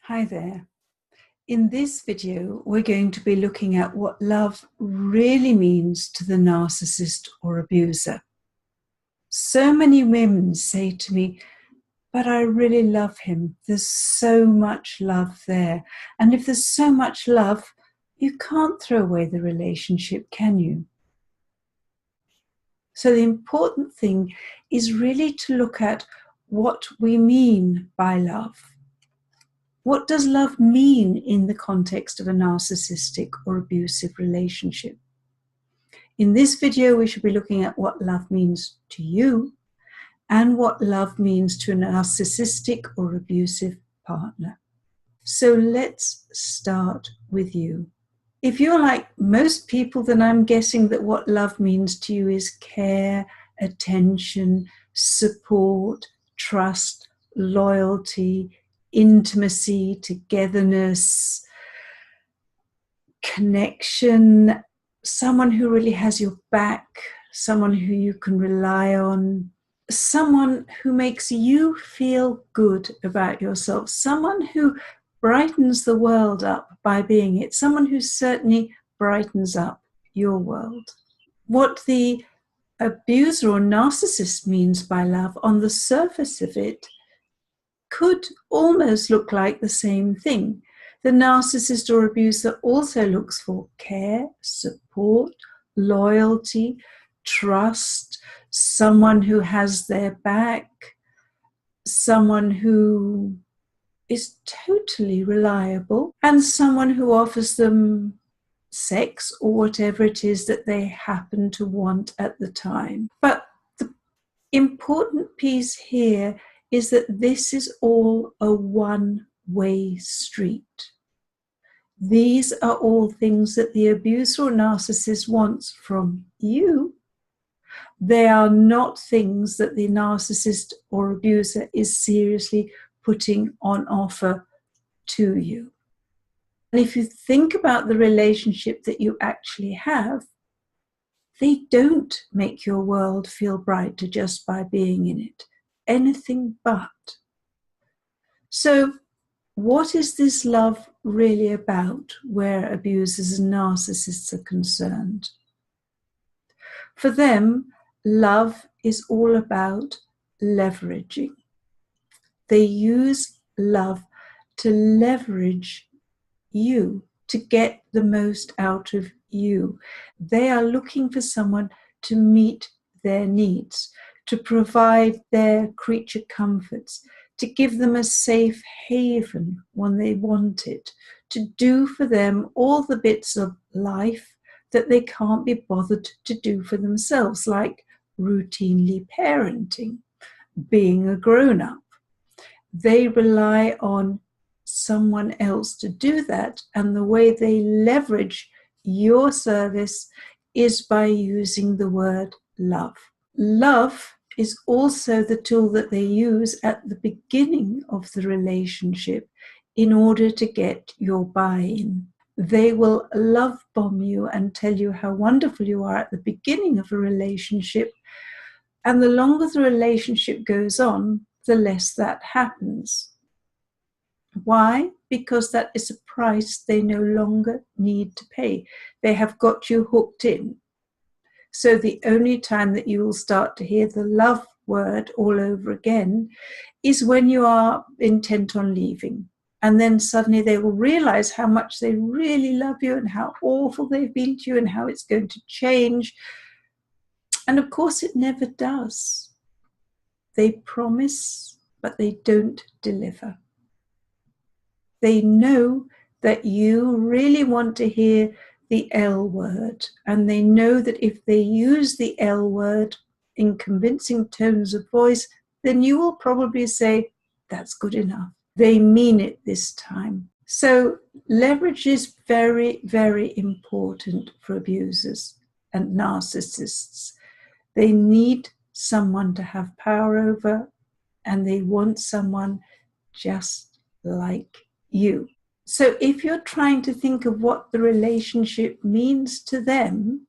Hi there. In this video, we're going to be looking at what love really means to the narcissist or abuser. So many women say to me, but I really love him. There's so much love there. And if there's so much love, you can't throw away the relationship, can you? So the important thing is really to look at what we mean by love. What does love mean in the context of a narcissistic or abusive relationship? In this video, we should be looking at what love means to you and what love means to a narcissistic or abusive partner. So let's start with you. If you're like most people, then I'm guessing that what love means to you is care, attention, support, trust, loyalty, intimacy, togetherness, connection, someone who really has your back, someone who you can rely on, someone who makes you feel good about yourself, someone who brightens the world up by being it, someone who certainly brightens up your world. What the abuser or narcissist means by love, on the surface of it, could almost look like the same thing. The narcissist or abuser also looks for care, support, loyalty, trust, someone who has their back, someone who is totally reliable, and someone who offers them sex or whatever it is that they happen to want at the time. But the important piece here is that this is all a one-way street. These are all things that the abuser or narcissist wants from you. They are not things that the narcissist or abuser is seriously putting on offer to you. And if you think about the relationship that you actually have, they don't make your world feel brighter just by being in it. Anything but. So what is this love really about where abusers and narcissists are concerned? For them, love is all about leveraging. They use love to leverage you, to get the most out of you. They are looking for someone to meet their needs, to provide their creature comforts, to give them a safe haven when they want it, to do for them all the bits of life that they can't be bothered to do for themselves, like routinely parenting, being a grown-up. They rely on someone else to do that, and the way they leverage your service is by using the word love. Love is also the tool that they use at the beginning of the relationship in order to get your buy-in. They will love bomb you and tell you how wonderful you are at the beginning of a relationship, and the longer the relationship goes on, the less that happens. Why? Because that is a price they no longer need to pay. They have got you hooked in. So the only time that you will start to hear the love word all over again is when you are intent on leaving. And then suddenly they will realize how much they really love you and how awful they've been to you and how it's going to change. And of course it never does. They promise, but they don't deliver. They know that you really want to hear the L word, and they know that if they use the L word in convincing tones of voice, then you will probably say, that's good enough. They mean it this time. So leverage is very, very important for abusers and narcissists. They need someone to have power over, and they want someone just like you. So if you're trying to think of what the relationship means to them,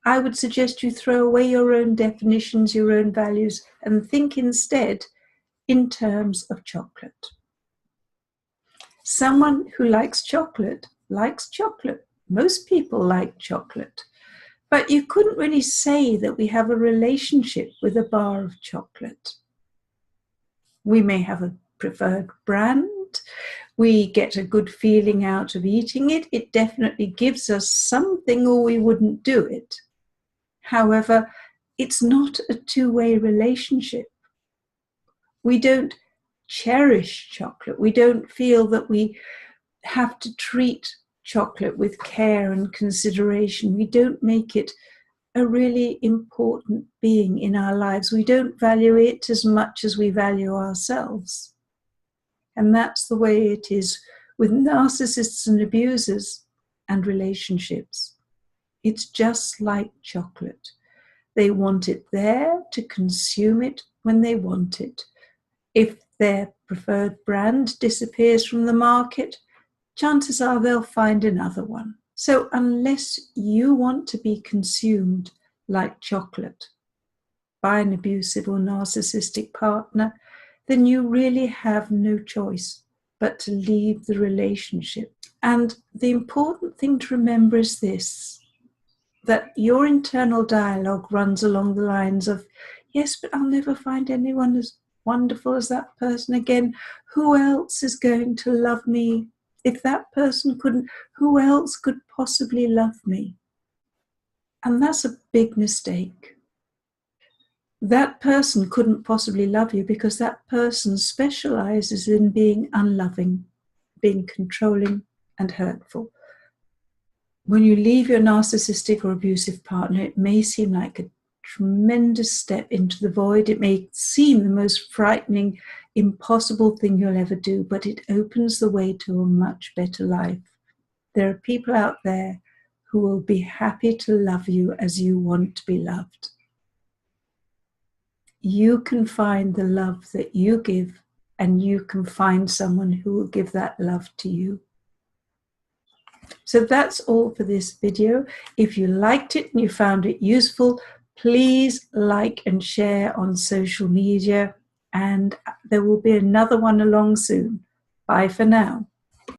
I would suggest you throw away your own definitions, your own values, and think instead in terms of chocolate. Someone who likes chocolate likes chocolate. Most people like chocolate. But you couldn't really say that we have a relationship with a bar of chocolate. We may have a preferred brand. We get a good feeling out of eating it. It definitely gives us something, or we wouldn't do it. However, it's not a two-way relationship. We don't cherish chocolate. We don't feel that we have to treat chocolate with care and consideration. We don't make it a really important being in our lives. We don't value it as much as we value ourselves. And that's the way it is with narcissists and abusers and relationships. It's just like chocolate. They want it there to consume it when they want it. If their preferred brand disappears from the market, chances are they'll find another one. So unless you want to be consumed like chocolate by an abusive or narcissistic partner, then you really have no choice but to leave the relationship. And the important thing to remember is this, that your internal dialogue runs along the lines of, yes, but I'll never find anyone as wonderful as that person again. Who else is going to love me? If that person couldn't, who else could possibly love me? And that's a big mistake. That person couldn't possibly love you because that person specializes in being unloving, being controlling and hurtful. When you leave your narcissistic or abusive partner, it may seem like a tremendous step into the void. It may seem the most frightening, impossible thing you'll ever do, but it opens the way to a much better life. There are people out there who will be happy to love you as you want to be loved. You can find the love that you give, and you can find someone who will give that love to you. So that's all for this video. If you liked it and you found it useful, please like and share on social media, and there will be another one along soon. Bye for now.